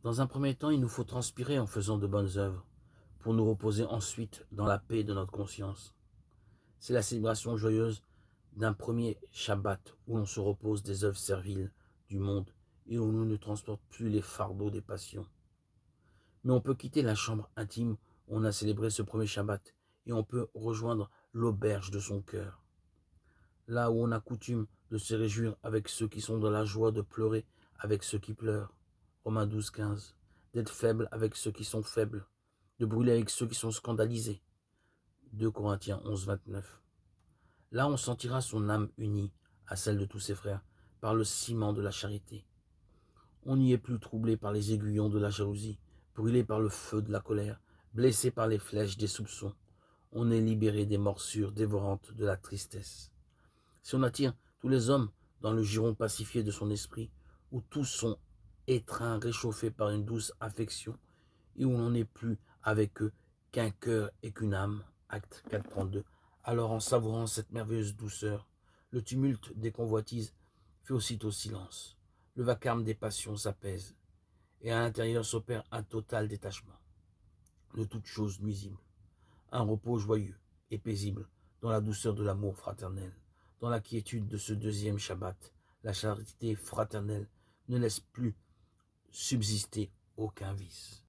Dans un premier temps, il nous faut transpirer en faisant de bonnes œuvres, pour nous reposer ensuite dans la paix de notre conscience. C'est la célébration joyeuse d'un premier Shabbat où l'on se repose des œuvres serviles du monde et où l'on ne transporte plus les fardeaux des passions. Mais on peut quitter la chambre intime où on a célébré ce premier Shabbat et on peut rejoindre l'auberge de son cœur, là où on a coutume de se réjouir avec ceux qui sont dans la joie, de pleurer avec ceux qui pleurent. Romains 12, 15. D'être faible avec ceux qui sont faibles, de brûler avec ceux qui sont scandalisés. 2 Corinthiens 11, 29. Là, on sentira son âme unie à celle de tous ses frères par le ciment de la charité. On n'y est plus troublé par les aiguillons de la jalousie, brûlé par le feu de la colère, blessé par les flèches des soupçons. On est libéré des morsures dévorantes de la tristesse. Si on attire tous les hommes dans le giron pacifié de son esprit, où tous sont étreints, réchauffés par une douce affection, et où l'on n'est plus avec eux qu'un cœur et qu'une âme, acte 4.32, alors en savourant cette merveilleuse douceur, le tumulte des convoitises fait aussitôt silence, le vacarme des passions s'apaise, et à l'intérieur s'opère un total détachement de toute chose nuisible, un repos joyeux et paisible dans la douceur de l'amour fraternel. Dans la quiétude de ce deuxième Shabbat, la charité fraternelle ne laisse plus subsister aucun vice.